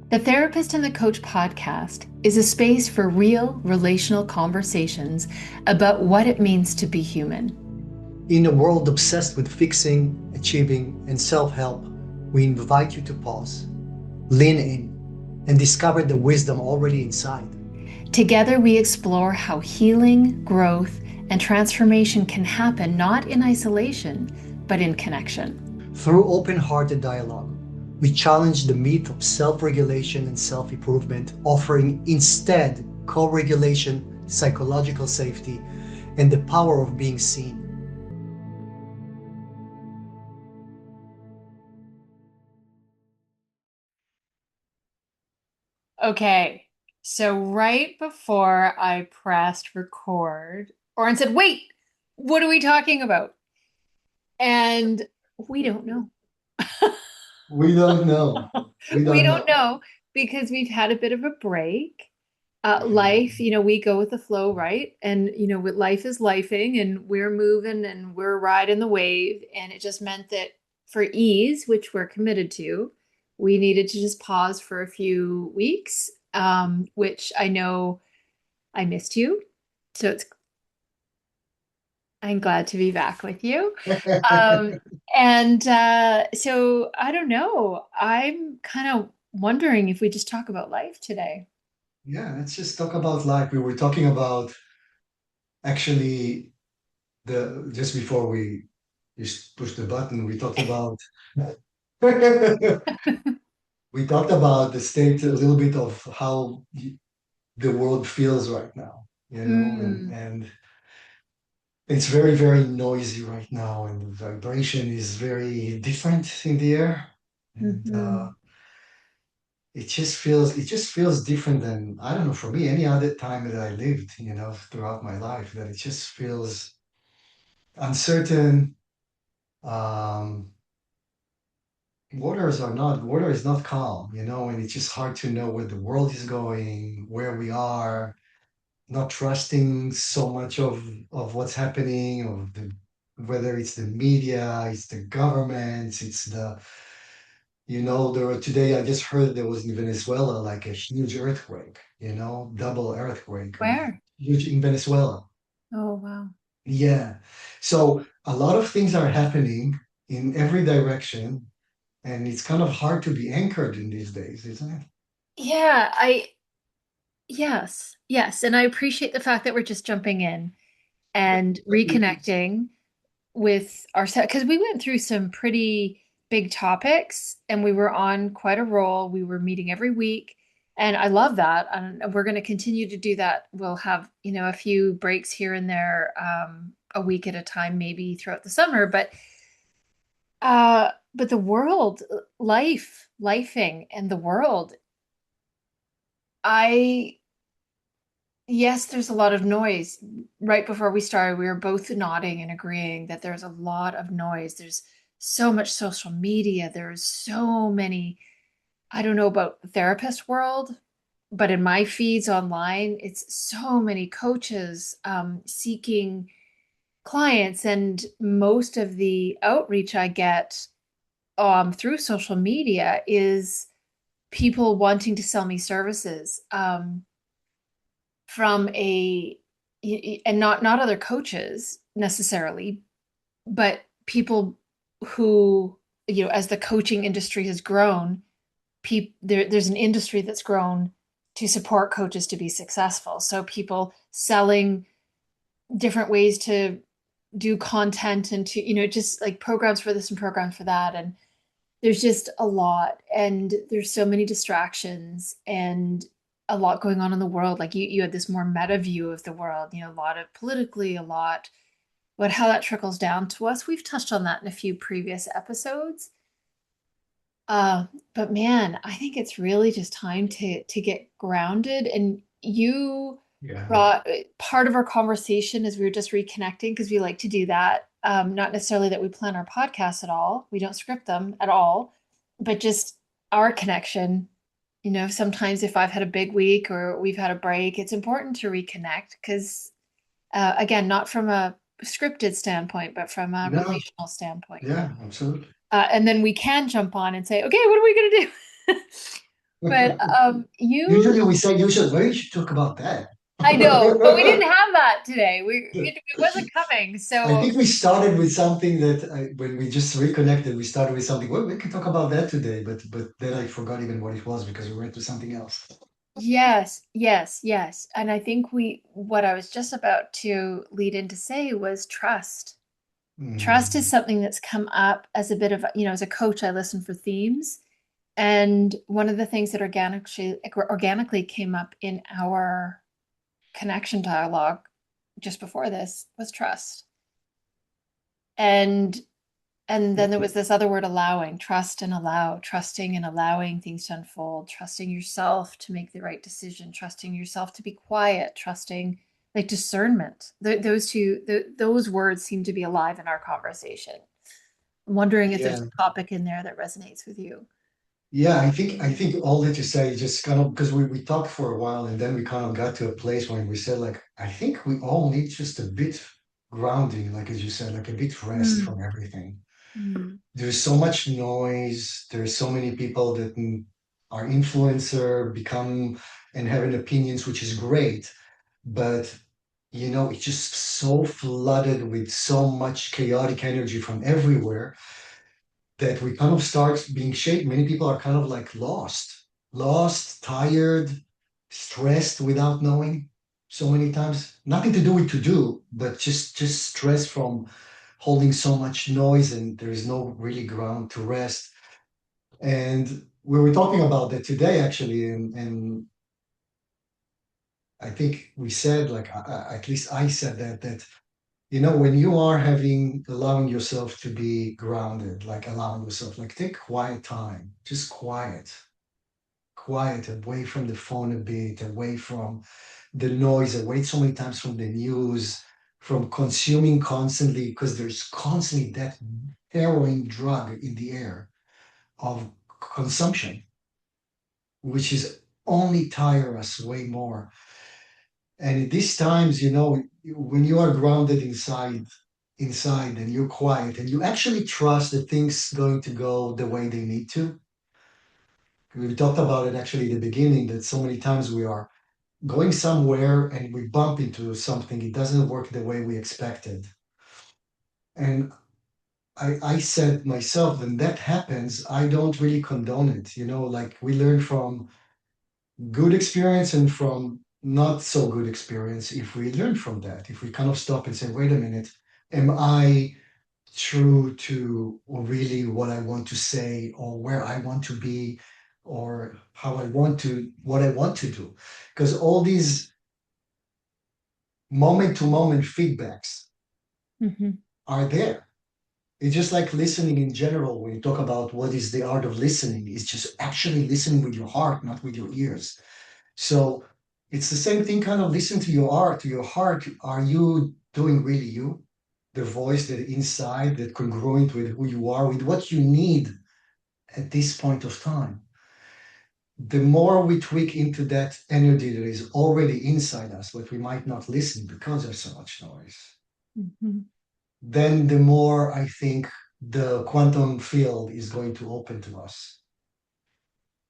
The Therapist and the Coach podcast is a space for real relational conversations about what it means to be human. In a world obsessed with fixing, achieving, and self help, we invite you to pause, lean in, and discover the wisdom already inside. Together, we explore how healing, growth, and transformation can happen not in isolation, but in connection. Through open hearted dialogue, we challenge the myth of self regulation and self improvement, offering instead co regulation, psychological safety, and the power of being seen. Okay, so right before I pressed record, Oren said, "Wait, what are we talking about?" And we don't know. We don't know. We We don't don't know. know because we've had a bit of a break. Definitely. Life, we go with the flow, right? And, with life is lifing and we're moving and we're riding the wave. And it just meant that for ease, which we're committed to, we needed to just pause for a few weeks, which I know I missed you. So I'm glad to be back with you. Um, and so I don't know. I'm kind of wondering if we just talk about life today. Yeah, let's just talk about life. We were talking about actually the just before we just push the button, we talked about we talked about the state a little bit of how the world feels right now, Mm, and it's very, very noisy right now, and the vibration is very different in the air, and mhm. it just feels different than I don't know for me any other time that I lived, throughout my life. That it just feels uncertain. Um, water is not calm, and it's just hard to know where the world is going, where we are, not trusting so much of what's happening, of the whether it's the media, it's the governments, it's today I just heard there was in Venezuela like a huge earthquake, double earthquake, Where? huge in Venezuela. Oh, wow. Yeah. So a lot of things are happening in every direction, and it's kind of hard to be anchored in these days, isn't it? Yeah, yes, yes. And I appreciate the fact that we're just jumping in and reconnecting with ourselves because we went through some pretty big topics and we were on quite a roll. We were meeting every week. And I love that. And we're going to continue to do that. We'll have, a few breaks here and there, a week at a time, maybe throughout the summer. But the world, lifing and the world, I yes, there's a lot of noise. Right before we started, we were both nodding and agreeing that there's a lot of noise. There's so much social media. There's so many, I don't know about the therapist world, but in my feeds online, it's so many coaches seeking clients. And most of the outreach I get through social media is people wanting to sell me services. From a and not other coaches necessarily, but people who, as the coaching industry has grown, there's an industry that's grown to support coaches to be successful. So people selling different ways to do content and to, just like programs for this and programs for that. And there's just a lot and there's so many distractions and a lot going on in the world. Like you had this more meta view of the world, a lot of politically, a lot, but how that trickles down to us. We've touched on that in a few previous episodes. Uh, but man, I think it's really just time to get grounded. And you Yeah. brought part of our conversation as we were just reconnecting because we like to do that. Not necessarily that we plan our podcasts at all. We don't script them at all, but just our connection. Sometimes if I've had a big week or we've had a break, it's important to reconnect because, again, not from a scripted standpoint, but from a No, relational standpoint. yeah, absolutely. And then we can jump on and say, okay, what are we going to do? But Usually you, we say you should. Well, you should talk about that. I know, but we didn't have that today. It wasn't coming. I So think we started with something that when we just reconnected, we started with something. Well, we can talk about that today, but then I forgot even what it was because we went to something else. yes, yes, yes. And I think what I was just about to lead in to say was trust. Trust is Mm, something that's come up as a bit of, as a coach, I listen for themes. And one of the things that organically came up in our connection dialogue just before this was trust. And and then there was this other word, allowing, trust and allow, trusting and allowing things to unfold, trusting yourself to make the right decision, trusting yourself to be quiet, trusting like discernment. Those words seem to be alive in our conversation. I'm wondering if there's yeah, a topic in there that resonates with you. yeah. I think all that you say is just kind of because we talked for a while and then we kind of got to a place when we said like I think we all need just a bit grounding, like as you said, like a bit rest Mm, from everything. mm, There's so much noise. There's so many people that are influencer, become and having opinions, which is great. But it's just so flooded with so much chaotic energy from everywhere that we kind of start being shaped. Many people are kind of like lost, tired, stressed without knowing so many times. Nothing to do with to do, but just stress from holding so much noise and there is no really ground to rest. And we were talking about that today actually, and I think we said like at least I said that when you are allowing yourself to be grounded, like allowing yourself, like take quiet time, just quiet, away from the phone a bit, away from the noise, away so many times from the news, from consuming constantly, because there's constantly that harrowing drug in the air of consumption, which is only tire us way more. And at these times, when you are grounded inside and you're quiet and you actually trust that things going to go the way they need to. We talked about it actually at the beginning that so many times we are going somewhere and we bump into something. It doesn't work the way we expected. And I said myself, when that happens, I don't really condone it. Like we learn from good experience and from not so good experience. If we learn from that, if we kind of stop and say, wait a minute, am I true to really what I want to say or where I want to be or what I want to do? Because all these moment to moment feedbacks mhm, are there. It's just like listening in general. When you talk about what is the art of listening, it's just actually listening with your heart, not with your ears. So it's the same thing, kind of listen to your art, to your heart. Are you doing really you? The voice that inside, that congruent with who you are, with what you need at this point of time. The more we tweak into that energy that is already inside us, but we might not listen because there's so much noise, mhm, then the more I think the quantum field is going to open to us.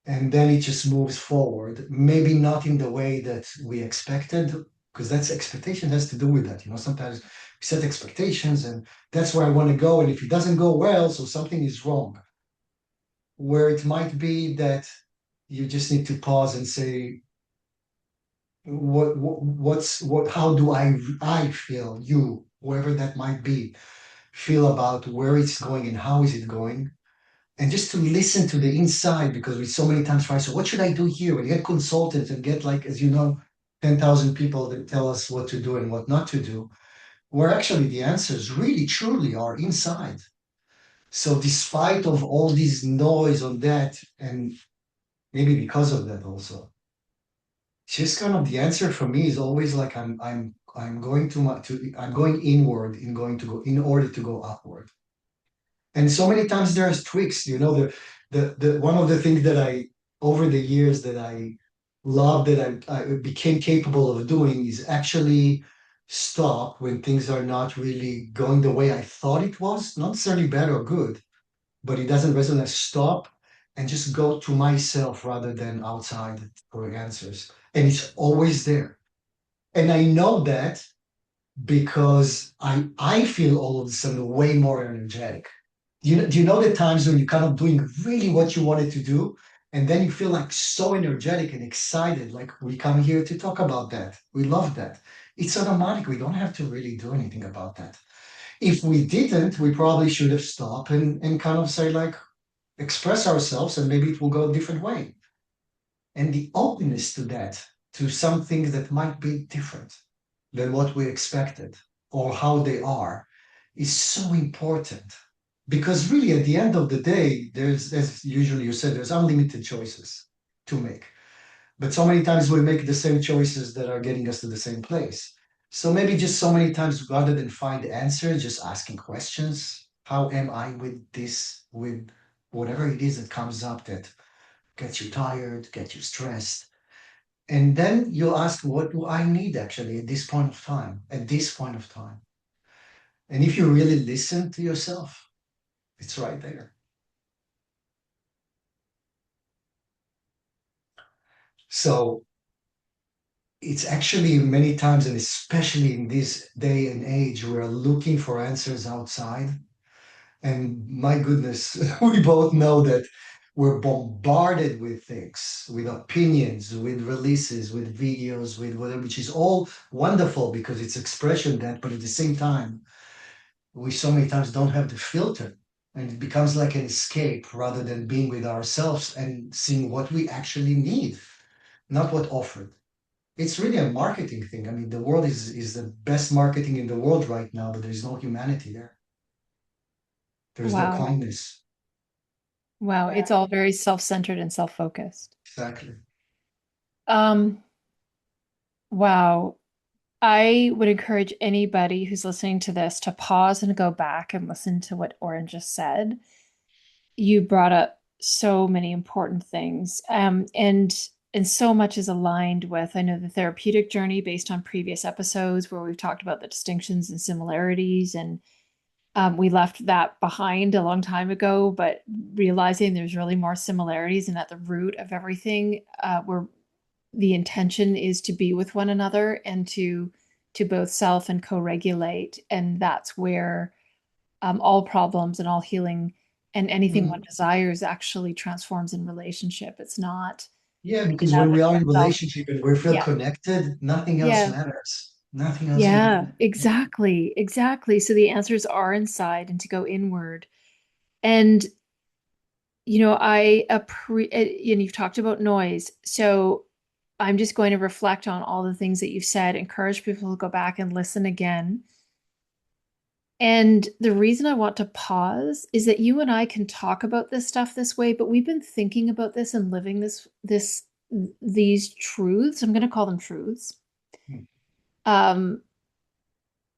And then it just moves forward, maybe not in the way that we expected, because that's expectation has to do with that. Sometimes we set expectations and that's where I want to go. And if it doesn't go well, so something is wrong. Where it might be that you just need to pause and say, how do I feel, you, whoever that might be, feel about where it's going and how is it going? And just to listen to the inside because we so many times try, so what should I do here? And get consultants and get like, as you know, 10,000 people that tell us what to do and what not to do, where actually the answers really truly are inside. So despite of all this noise on that, and maybe because of that also, just kind of the answer for me is always like I'm going to my to I'm going inward in order to go upward. And so many times there's tweaks, the one of the things that I over the years that I love that I became capable of doing is actually stop when things are not really going the way I thought it was, not necessarily bad or good, but it doesn't resonate. Stop and just go to myself rather than outside for answers. And it's always there. And I know that because I feel all of a sudden way more energetic. Do you know the times when you're kind of doing really what you wanted to do, and then you feel like so energetic and excited, like we come here to talk about that. We love that. It's automatic. We don't have to really do anything about that. If we didn't, we probably should have stopped and kind of say like express ourselves and maybe it will go a different way. And the openness to that, to some things that might be different than what we expected or how they are, is so important. Because really, at the end of the day, there's, as usually you said, there's unlimited choices to make. But so many times we make the same choices that are getting us to the same place. So maybe just so many times, rather than find the answer, just asking questions. How am I with this, with whatever it is that comes up that gets you tired, gets you stressed? And then you ask, what do I need actually at this point of time? At this point of time. And if you really listen to yourself, it's right there. So it's actually many times, and especially in this day and age, we're looking for answers outside. And my goodness, we both know that we're bombarded with things, with opinions, with releases, with videos, with whatever, which is all wonderful because it's expression that, but at the same time, we so many times don't have the filter. And it becomes like an escape rather than being with ourselves and seeing what we actually need, not what offered. It's really a marketing thing. I mean, the world is the best marketing in the world right now, but there's no humanity there. There's no Wow. kindness. Wow. It's all very self-centered and self-focused. Exactly. Um, wow. I would encourage anybody who's listening to this to pause and go back and listen to what Oren just said. You brought up so many important things. And so much is aligned with, I know, the therapeutic journey based on previous episodes where we've talked about the distinctions and similarities. And we left that behind a long time ago, but realizing there's really more similarities and at the root of everything, where the intention is to be with one another and to both self and co-regulate. And that's where all problems and all healing and anything one Mhm. desires actually transforms in relationship. It's not Yeah, reaching because out when we into are in oneself. relationship and we feel Yeah. connected, nothing else Yeah. matters. Nothing else matters. Yeah, exactly. Exactly. So the answers are inside and to go inward. And and you've talked about noise. So I'm just going to reflect on all the things that you've said, encourage people to go back and listen again. And the reason I want to pause is that you and I can talk about this stuff this way, but we've been thinking about this and living these truths. I'm going to call them truths. Hmm. Um,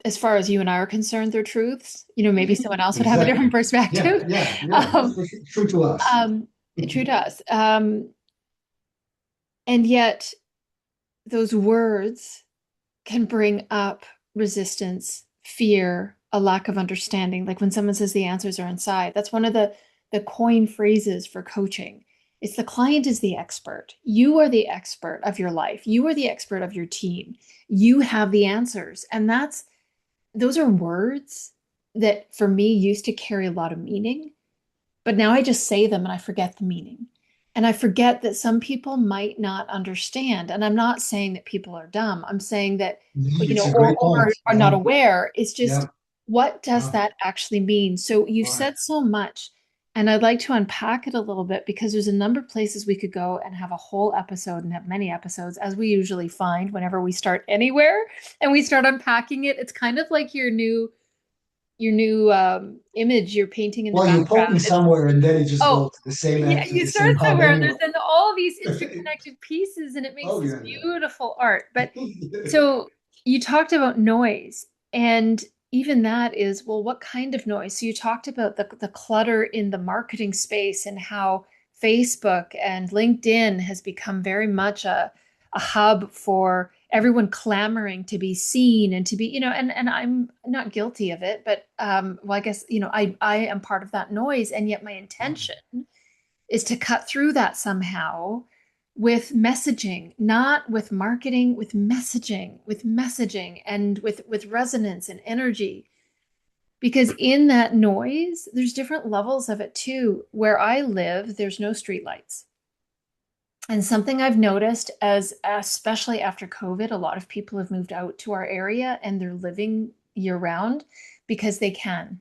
as far as you and I are concerned, they're truths. Maybe someone else would have a different Exactly. Yeah, perspective. yeah, yeah. Um, True to us. um, True to us. And yet those words can bring up resistance, fear, a lack of understanding. Like when someone says the answers are inside, that's one of the coin phrases for coaching. It's the client is the expert. You are the expert of your life. You are the expert of your team. You have the answers. And those are words that for me used to carry a lot of meaning. But now I just say them and I forget the meaning. And I forget that some people might not understand. And I'm not saying that people are dumb. I'm saying that, It's a or, great point. are not aware. It's Yeah, just, what does yeah. that actually mean? So you've Right. said so much, and I'd like to unpack it a little bit because there's a number of places we could go and have a whole episode and have many episodes, as we usually find whenever we start anywhere and we start unpacking it. It's kind of like your new image you're painting in the Well, you're background. poking It's somewhere and then it just oh, goes to the same yeah, end, to you the start same hub somewhere and anyway. there's then all these interconnected pieces and it makes Oh this yeah, beautiful art. But yeah. so you talked about noise, and even that is, well, what kind of noise? So you talked about the clutter in the marketing space and how Facebook and LinkedIn has become very much a hub for everyone clamoring to be seen and to be, and I'm not guilty of it, but well, I guess, I am part of that noise, and yet my intention is to cut through that somehow with messaging, not with marketing, with messaging and with resonance and energy. Because in that noise, there's different levels of it too. Where I live, there's no streetlights. And something I've noticed as especially after COVID, a lot of people have moved out to our area and they're living year round because they can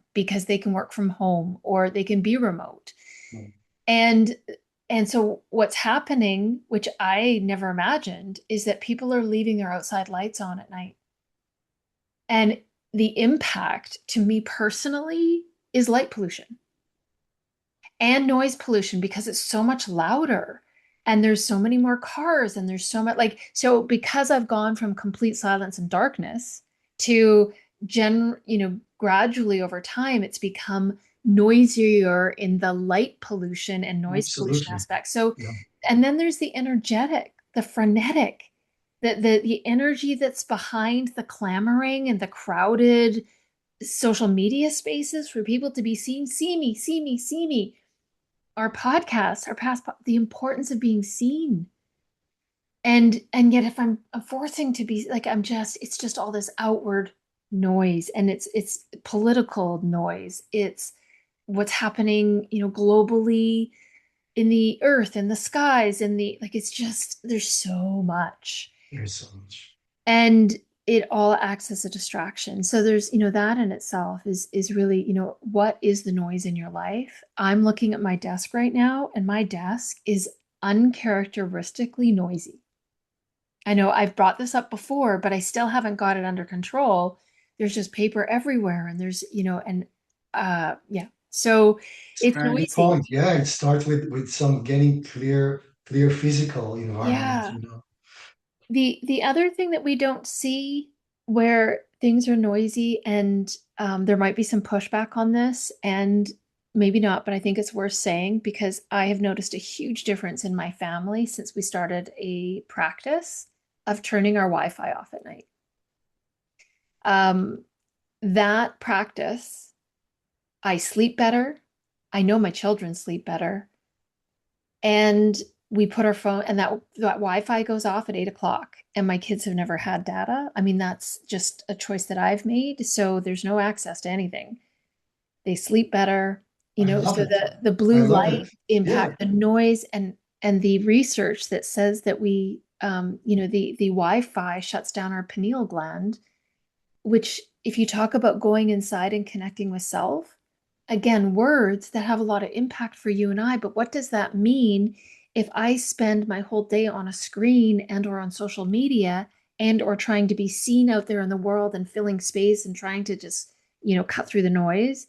work from home or they can be remote. Mm. And and so what's happening, which I never imagined, is that people are leaving their outside lights on at night. And the impact to me personally is light pollution and noise pollution because it's so much louder and there's so many more cars and there's so much so because I've gone from complete silence and darkness to gradually over time it's become noisier in the light pollution and noise pollution Absolutely. aspect. So Yeah. and then there's the energetic, the frenetic, the energy that's behind the clamoring and the crowded social media spaces for people to be seen, see me, see me, see me. Our podcasts, the importance of being seen. And yet if I'm forcing to be like it's just all this outward noise and it's political noise. It's what's happening, globally in the earth, in the skies, in the like it's just there's so much. There's so much. And it all acts as a distraction. So there's, that in itself is really, what is the noise in your life? I'm looking at my desk right now, and my desk is uncharacteristically noisy. I know I've brought this up before, but I still haven't got it under control. There's just paper everywhere, and there's, and yeah. So It's a it's very good noisy. point. Yeah, it starts with some getting clear physical environment, Yeah. you know. The other thing that we don't see where things are noisy and there might be some pushback on this and maybe not, but I think it's worth saying because I have noticed a huge difference in my family since we started a practice of turning our Wi-Fi off at night. Um, that practice, I sleep better. I know my children sleep better. And we put our phone and that Wi-Fi goes off at 8 o'clock and my kids have never had data. I mean, that's just a choice that I've made. So there's no access to anything. They sleep better, I love so it. the I blue love it. light Yeah. impact, the noise and the research that says that the Wi-Fi shuts down our pineal gland, which if you talk about going inside and connecting with self, again, words that have a lot of impact for you and I, but what does that mean if I spend my whole day on a screen and or on social media and or trying to be seen out there in the world and filling space and trying to just, cut through the noise?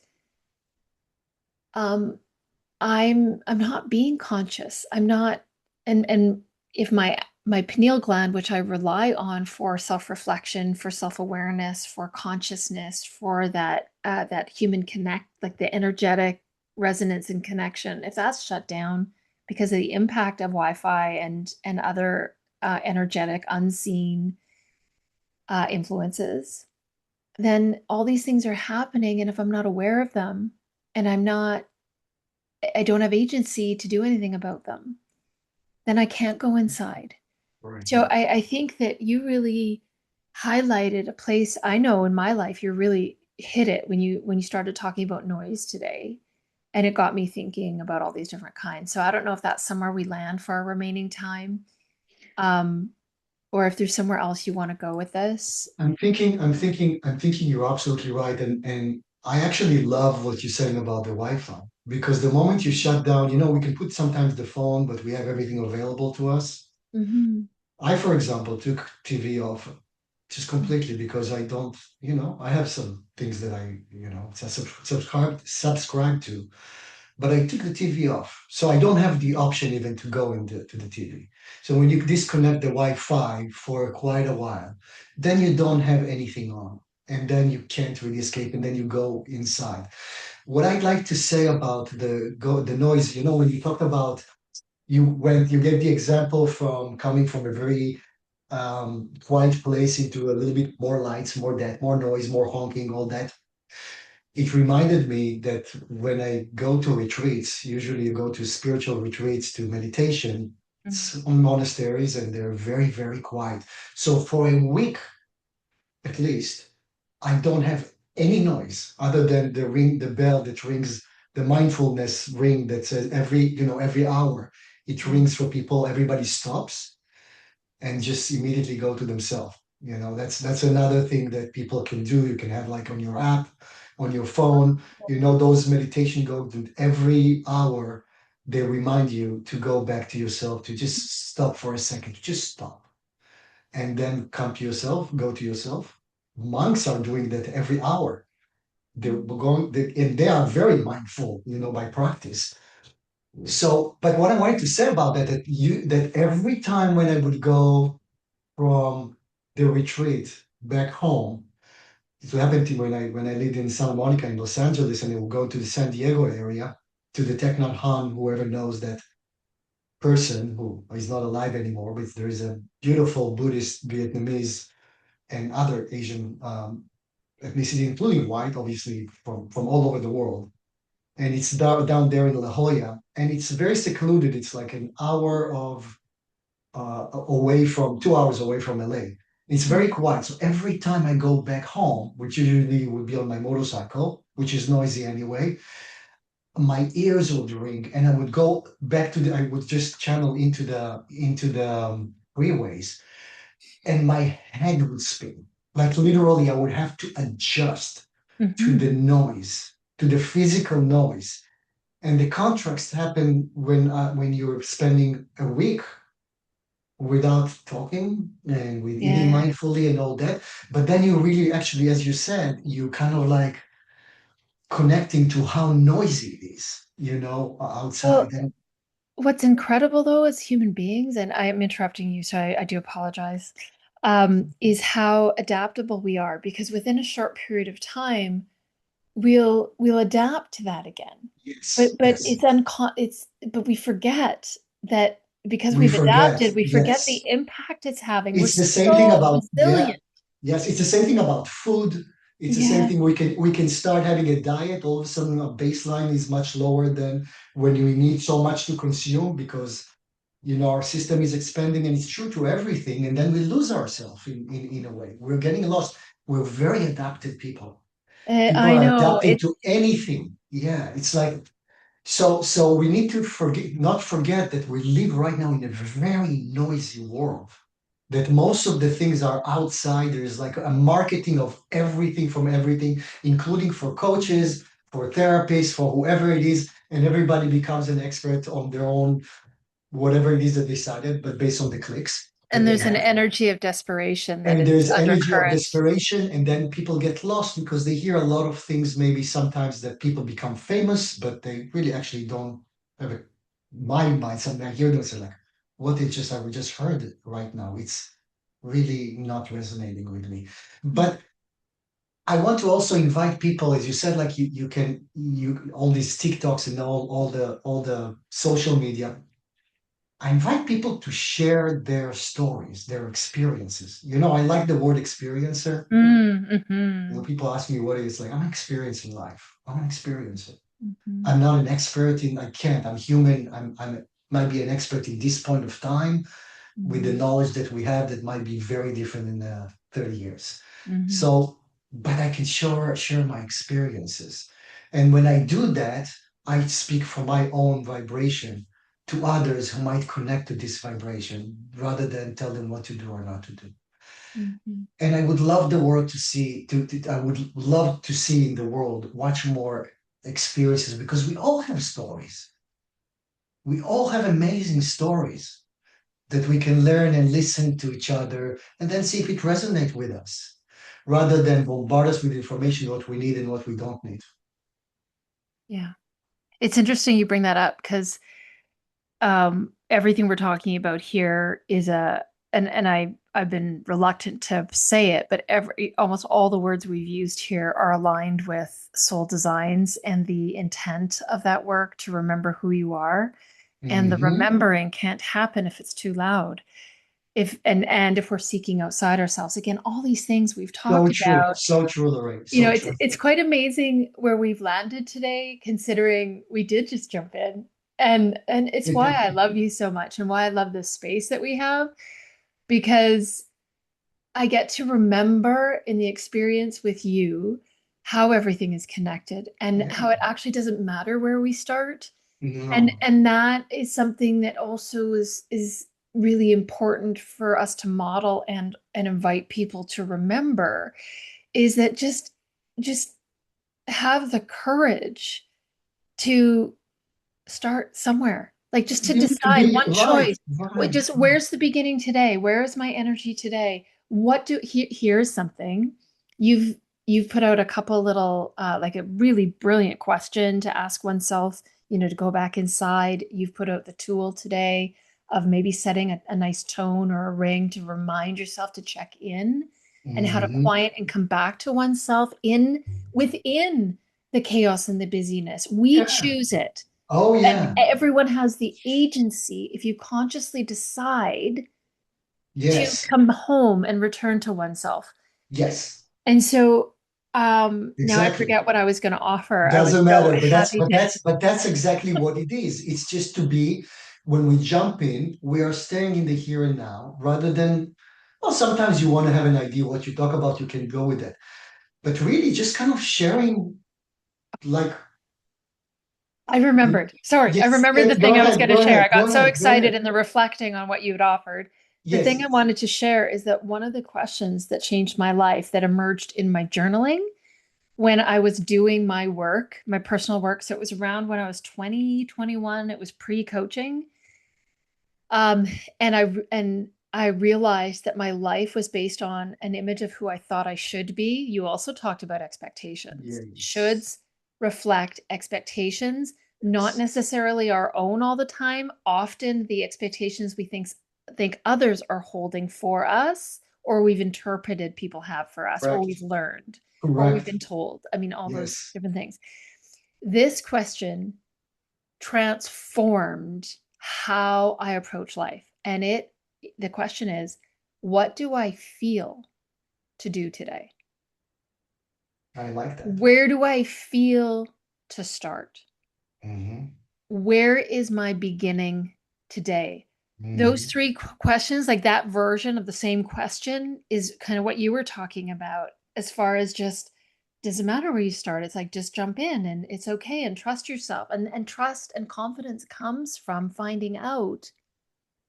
Um, I'm not being conscious. I'm not and if my pineal gland, which I rely on for self-reflection, for self-awareness, for consciousness, for that human connect, like the energetic resonance and connection, if that's shut down because of the impact of Wi-Fi and other energetic unseen influences, then all these things are happening, and if I'm not aware of them and I don't have agency to do anything about them, then I can't go inside. Right. So I think that you really highlighted a place I know in my life. You really hit it when you started talking about noise today. And it got me thinking about all these different kinds. So I don't know if that's somewhere we land for our remaining time, um, or if there's somewhere else you want to go with this. I'm thinking you're absolutely right. And I actually love what you're saying about the Wi-Fi because the moment you shut down, we can put sometimes the phone, but we have everything available to us. Hmm. I, for example, took TV off just completely because I don't, I have some things that subscribe to, but I took the TV off. So I don't have the option even to go into to the TV. So when you disconnect the Wi-Fi for quite a while, then you don't have anything on. And then you can't really escape, and then you go inside. What I'd like to say about the noise, when you talked about you gave the example from coming from a very quiet place into a little bit more lights, more that, more noise, more honking, all that. it reminded me that when I go to retreats, usually you go to spiritual retreats to meditation, Mm. it's on monasteries and they're very, very quiet. So for a week at least, I don't have any noise other than the bell that rings, the mindfulness ring that says every hour it Mm. rings for people, everybody stops and just immediately go to themselves. That's another thing that people can do. You can have like on your app, on your phone, those meditation go to every hour. They remind you to go back to yourself, to just stop for a second, to just stop and then come to yourself, go to yourself. Monks are doing that every hour. And they are very mindful, by practice. So, but what I wanted to say about that every time when I would go from the retreat back home. It happened to me when I lived in Santa Monica in Los Angeles, and I would go to the San Diego area to the Thich Nhat Hanh. Whoever knows that person who is not alive anymore, but there is a beautiful Buddhist, Vietnamese, and other Asian ethnicity, including white, obviously from all over the world. And it's down there in La Jolla, and it's very secluded. It's like an hour of away from 2 hours away from LA. It's very quiet. So every time I go back home, which usually would be on my motorcycle, which is noisy anyway, my ears would ring, and I would go back I would just channel into the freeways, and my head would spin. Like literally, I would have to adjust to the Mhm. noise, to the physical noise. And the contrast happen when you're spending a week without talking and with eating Yeah. mindfully and all that. But then you really actually, as you said, you kind of like connecting to how noisy it is, outside. Well, And what's incredible though, as human beings, and I am interrupting you, so I do apologize, is how adaptable we are because within a short period of time, we'll adapt to that again. yes, But yes. it's we forget that because We we've forget, adapted, we forget the yes. impact it's having. We're It's the same thing so about, yeah, resilient. yes, it's the same thing about food. It's the same Yeah. thing. We can start having a diet. All of a sudden, our baseline is much lower than when we need so much to consume because our system is expanding, and it's true to everything. And then we lose ourselves in a way. We're getting lost. We're very adaptive people. People I are know. adapting to anything. Yeah, it's like so we need to not forget that we live right now in a very noisy world. That most of the things are outside. There's like a marketing of everything from everything, including for coaches, for therapists, for whoever it is, and everybody becomes an expert on their own, whatever it is that they decided, but based on the clicks that And they there's an have. energy of desperation that And is there's energy of undercurrent. desperation, and then people get lost because they hear a lot of things, maybe sometimes that people become famous, but they really actually don't have a mind. Something I hear them say like, what is just I just heard it right now. It's really not resonating with me. Mm. But I want to also invite people, as you said, like you can you all these TikToks and all the social media. I invite people to share their stories, their experiences. I like the word experiencer. Mm-hmm. People ask me what it is like. I'm experiencing life. I'm an experiencer. Hmm. I'm not an expert in. I can't. I'm human. I'm might be an expert in this point of time with the Hmm. knowledge that we have that might be very different in 30 years. Hmm. So, but I can share my experiences, and when I do that, I speak from my own vibration to others who might connect to this vibration rather than tell them what to do or not to do. Hmm. And I would love the world to see. I would love to see in the world much more experiences because we all have stories. We all have amazing stories that we can learn and listen to each other and then see if it resonates with us rather than bombard us with information what we need and what we don't need. Yeah. It's interesting you bring that up because everything we're talking about here is and I've been reluctant to say it, but every almost all the words we've used here are aligned with soul designs and the intent of that work to remember who you are. And the Hmm. remembering can't happen if it's too loud. And if we're seeking outside ourselves, again, all these things we've talked about, So true, Lorraine, so true. it's quite amazing where we've landed today, considering we did just jump in. And it's why I love you so much and why I love this space that we have, because I get to remember in the experience with you how everything is connected and Yeah. how it actually doesn't matter where we start. No. And that is something that also is really important for us to model and invite people to remember, is that just have the courage to start somewhere. Like just to You need to decide be one right, choice. right. Just where's the beginning today? Where is my energy today? Here's something. You've you've put out a couple little like a really brilliant question to ask oneself, to go back inside. You've put out the tool today of maybe setting a nice tone or a ring to remind yourself to check in, and how to Hmm. quiet and come back to oneself in within the chaos and the busyness. We Yeah. choose it. Oh, And yeah. everyone has the agency if you consciously decide to Yes. come home and return to oneself. Yes. And so now I Exactly. forget what I was going to offer. I was Doesn't so matter, happy to. but that's exactly what it is. It's just to be, when we jump in, we are staying in the here and now rather than, well, sometimes you want to have an idea what you talk about, you can go with it. But really just kind of sharing, like, I remembered. Sorry, I yes, remembered the go thing I was ahead, going to share. I go got so ahead, go excited ahead. in the reflecting on what you had offered. The thing Yes. I wanted to share is that one of the questions that changed my life that emerged in my journaling when I was doing my work, my personal work. So it was around when I was 20, 21. It was pre-coaching. Um, and I realized that my life was based on an image of who I thought I should be. You also talked about expectations. Yes. Shoulds reflect expectations, not Yes. necessarily our own all the time. Often the expectations we think others are holding for us, or we've interpreted people have for us, or Correct. we've learned, or we've Correct. been told. I mean, all those Yes. different things. This question transformed how I approach life. And the question is, what do I feel to do today? I like that. Where do I feel to start? Hmm. Where is my beginning today? Those Hmm. three questions, like that version of the same question, is kind of what you were talking about, as far as just doesn't matter where you start. It's like just jump in and it's okay, and trust yourself. And trust and confidence comes from finding out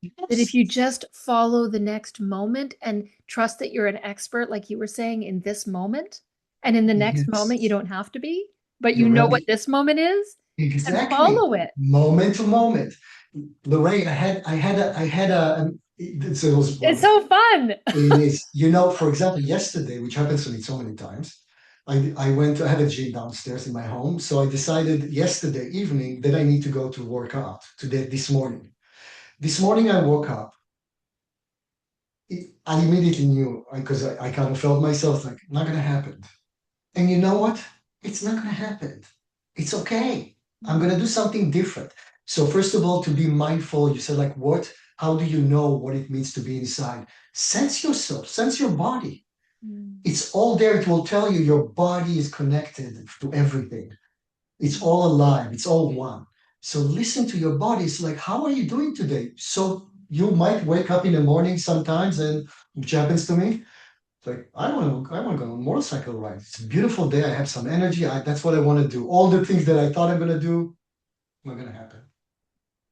that if Yes. you just follow the next moment and trust that you're an expert, like you were saying, in this moment, and in the next moment, you Yes. don't have to be, but you You're know what ready. this moment is, and Exactly. follow it. Moment to moment. Lorraine, I had it was It's one. so fun. It is, for example, yesterday, which happens to me so many times, I have a gym downstairs in my home. So I decided yesterday evening that I need to go to work out today, this morning. This morning I woke up. I immediately knew because I kind of felt myself like, not going to happen. And you know what? It's not going to happen. It's okay. I'm going to do something different. So, first of all, to be mindful, you said, like, what? How do you know what it means to be inside? Sense yourself, sense your body. Mm, It's all there. It will tell you your body is connected to everything. It's mm, all alive, it's all one. So, listen to your body. It's like, how are you doing today? So, you might wake up in the morning sometimes, and which happens to me, it's like I want to go on a motorcycle ride. It's a beautiful day. I have some energy. That's what I want to do. All the things that I thought I'm gonna do, not gonna happen,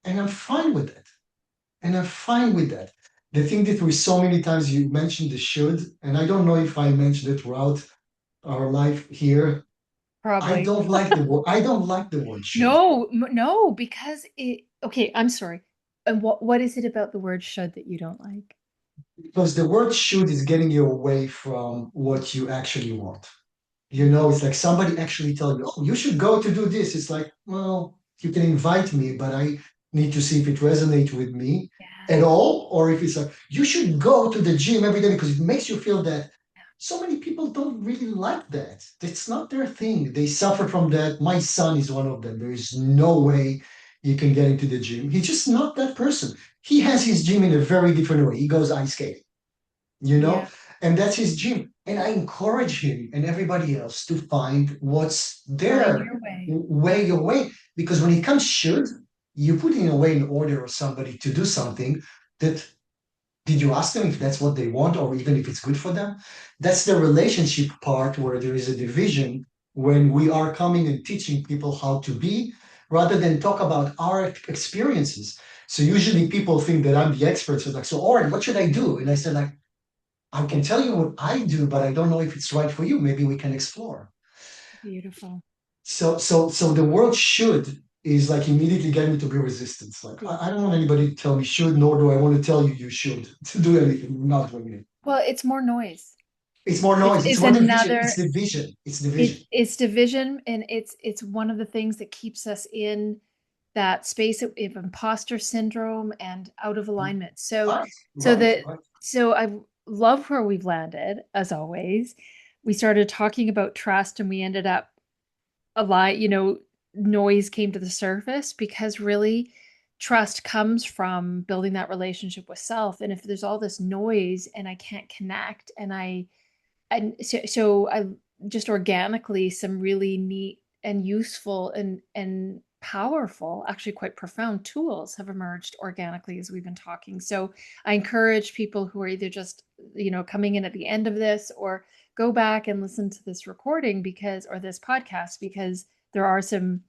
and I'm fine with it. And I'm fine with that. The thing that we so many times you mentioned the should, and I don't know if I mentioned it throughout our life here. I probably. don't like the word. I don't like the word should. No, no, because okay, I'm sorry. And what is it about the word should that you don't like? Because the word should is getting you away from what you actually want. It's like somebody actually tell you, oh, you should go to do this. It's like, well, you can invite me, but I need to see if it resonates with me at Yeah. all, or if it's like, you should go to the gym every day because it makes you feel that. So many people don't really like that. It's not their thing. They suffer from that. My son is one of them. There is no way you can get into the gym. He's just not that person. He has his gym in a very different way. He goes ice skating, you know, Yeah. and that's his gym. And I encourage him and everybody else to find what's Find their your way. way your way. Because when it comes should, you put in a way in order of somebody to do something that did you ask them if that's what they want or even if it's good for them? That's the relationship part where there is a division when we are coming and teaching people how to be rather than talk about our experiences. So usually people think that I'm the expert. So like, so Oren, what should I do? And I said, like, I can tell you what I do, but I don't know if it's right for you. Maybe we can explore. Beautiful. So the word should is like immediately getting me to be resistance. Like I don't want anybody to tell me should, nor do I want to tell you you should to do anything. We're not doing it. Well, it's more noise. It's more It's noise. It's it's more division. It's another division. It's division. it's division, and it's one of the things that keeps us in that space of imposter syndrome and out of alignment. So Right, so right, that right. so I love where we've landed as always. We started talking about trust and we ended up a lot, noise came to the surface because really trust comes from building that relationship with self. And if there's all this noise and I can't connect and so I just organically some really neat and useful and powerful, actually quite profound tools have emerged organically as we've been talking. So I encourage people who are either just, coming in at the end of this or go back and listen to this recording because or this podcast because there are some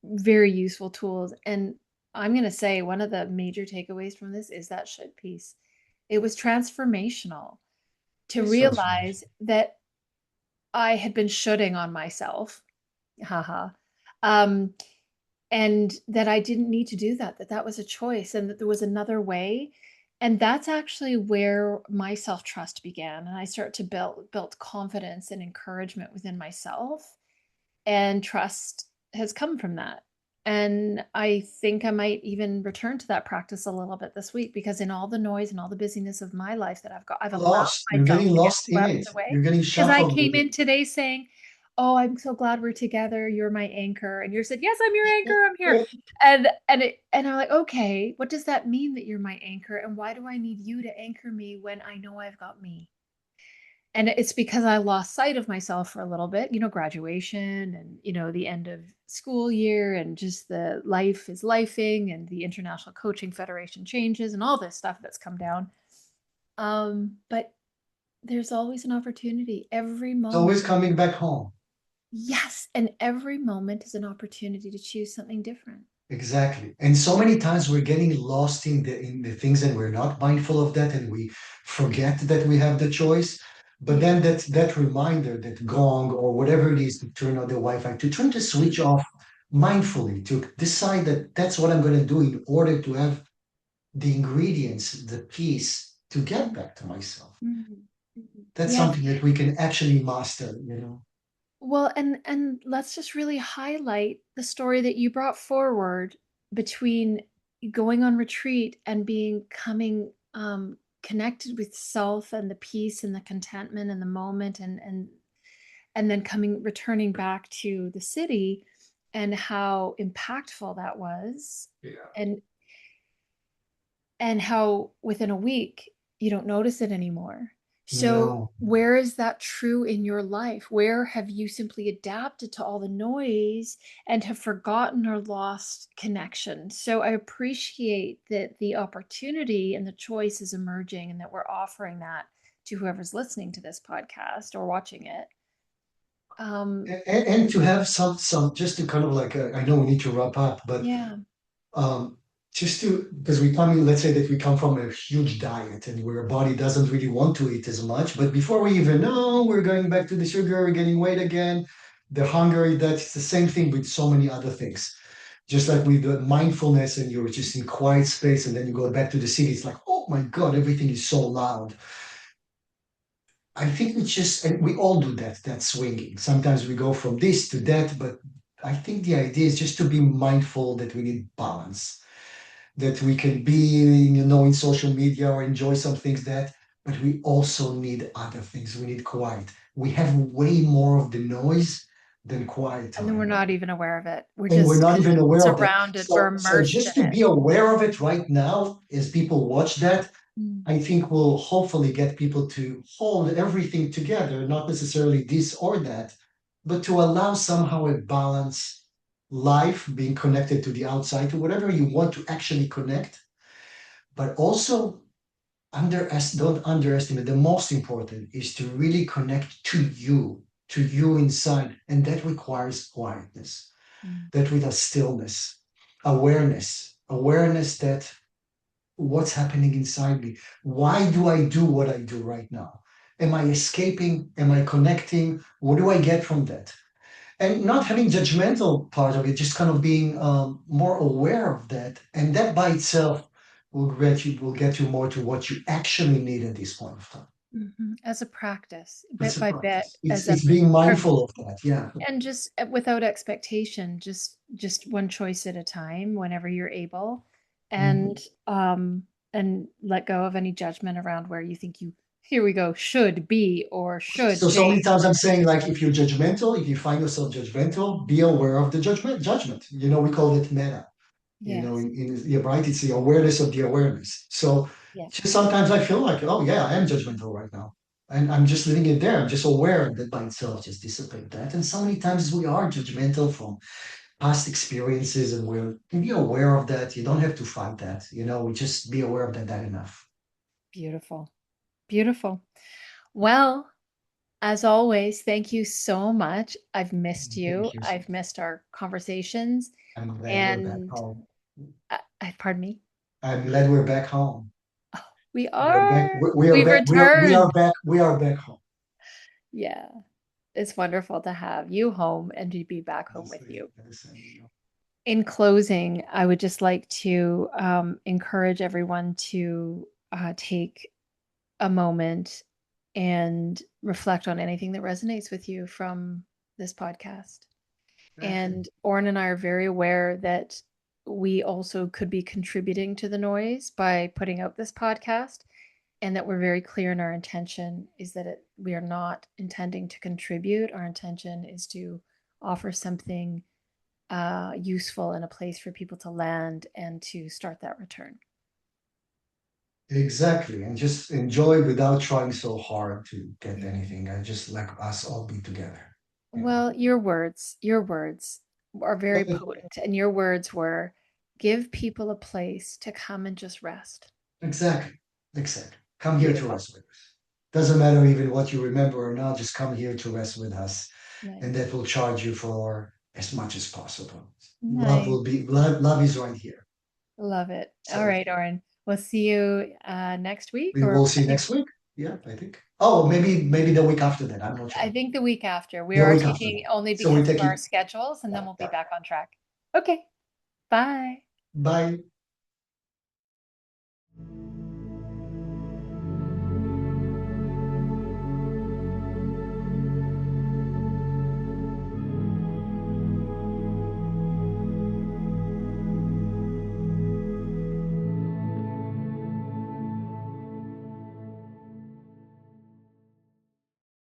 very useful tools. And I'm going to say one of the major takeaways from this is that should piece. It was transformational to It's transformation. realize that I had been shooting on myself, haha, um, and that I didn't need to do that, that that was a choice and that there was another way. And that's actually where my self-trust began. And I start to build confidence and encouragement within myself, and trust has come from that. And I think I might even return to that practice a little bit this week because in all the noise and all the busyness of my life that I've allowed Lost. You're myself getting to get lost in swept it. away. You're getting Because I shuffled with came it. in today saying, "Oh, I'm so glad we're together. You're my anchor." And you said, "Yes, I'm your anchor. I'm here." And I'm like, "Okay, what does that mean that you're my anchor? And why do I need you to anchor me when I know I've got me?" And it's because I lost sight of myself for a little bit, graduation and, the end of school year and just the life is lifing and the International Coaching Federation changes and all this stuff that's come down. But there's always an opportunity every It's always moment. coming back home. Yes. And every moment is an opportunity to choose something different. Exactly. And so many times we're getting lost in the things and we're not mindful of that and we forget that we have the choice. But Yeah. then that reminder, that gong or whatever it is to turn on the Wi-Fi, to turn the switch off mindfully, to decide that that's what I'm going to do in order to have the ingredients, the peace to get back to myself. Mhm. Mhm. That's Yes. something that we can actually master. Well, and let's just really highlight the story that you brought forward between going on retreat and being coming connected with self and the peace and the contentment and the moment and then coming returning back to the city and how impactful that was Yeah. and and how within a week you don't notice it anymore. So, No. where is that true in your life? Where have you simply adapted to all the noise and have forgotten or lost connection? So, I appreciate that the opportunity and the choice is emerging and that we're offering that to whoever's listening to this podcast or watching it. And to have some just to kind of like I know we need to wrap up, but Yeah. um, just to because we come in, let's say that we come from a huge diet and where our body doesn't really want to eat as much, but before we even know, we're going back to the sugar, we're getting weight again, the hunger. That's the same thing with so many other things. Just like with the mindfulness, and you're just in quiet space, and then you go back to the city. It's like, oh my God, everything is so loud. I think we just, and we all do that, that swinging. Sometimes we go from this to that, but I think the idea is just to be mindful that we need balance, that we can be, in social media or enjoy some things but we also need other things. We need quiet. We have way more of the noise than quiet And then we're time. not even aware of it. We're And we're just not even aware of that. surrounded, we're So immersed in just to it. be aware of it right now, as people watch that, Mm. I think will hopefully get people to hold everything together, not necessarily this or that, but to allow somehow a balance life being connected to the outside, to whatever you want to actually connect, but also don't underestimate. The most important is to really connect to you inside, and that requires quietness, Mm. that with a stillness, awareness that what's happening inside me. Why do I do what I do right now? Am I escaping? Am I connecting? What do I get from that? And not having judgmental part of it, just kind of being more aware of that, and that by itself will get you more to what you actually need at this point of time. As a practice, It's bit a by bit, practice. It's as a it's being per- mindful of that. Yeah, and just without expectation, just one choice at a time, whenever you're able, mhm. and um, and let go of any judgment around where you think you, here we go, should be or should So many be. times I'm saying like if you're judgmental, if you find yourself judgmental, be aware of the judgment. We call it meta. Yes. You're right, it's the awareness of the awareness. So Yeah. just sometimes I feel like, oh yeah, I am judgmental right now. And I'm just leaving it there. I'm just aware that by itself just dissipate that. And so many times we are judgmental from past experiences and we're be aware of that. You don't have to fight that. We just be aware of that enough. Beautiful. Beautiful. Well, as always, thank you so much. I've missed you. Thank you so I've much. missed our conversations. I'm glad we're back And home. pardon me. I'm glad we're back home. Oh, we We are back. are. We are We've back. We are returned. back. We are back home. Yeah. It's wonderful to have you home and to be back home with Honestly, you. listen. In closing, I would just like to encourage everyone to take a moment and reflect on anything that resonates with you from this podcast. Exactly. And Oren and I are very aware that we also could be contributing to the noise by putting out this podcast, and that we're very clear in our intention is that we are not intending to contribute. Our intention is to offer something useful and a place for people to land and to start that return. Exactly. And just enjoy without trying so hard to get Mhm. anything. I just like us all be together. You know. Well, your words are very potent, and your words were give people a place to come and just rest. Exactly. Exactly. Come here to Beautiful. rest with us. Doesn't matter even what you remember or not, just come here to rest with us. And Nice. that will charge you for as much as possible. Nice. Love is right here. Love it. All So right, Oren. We'll see you next week, we or will I see think next week. Yeah, I think. Oh, maybe the week after that. I'm not I sure. think the week after. We The are week after taking that. only So we because of take our it. schedules, and then Yeah, we'll be yeah. back on track. Okay. Bye. Bye.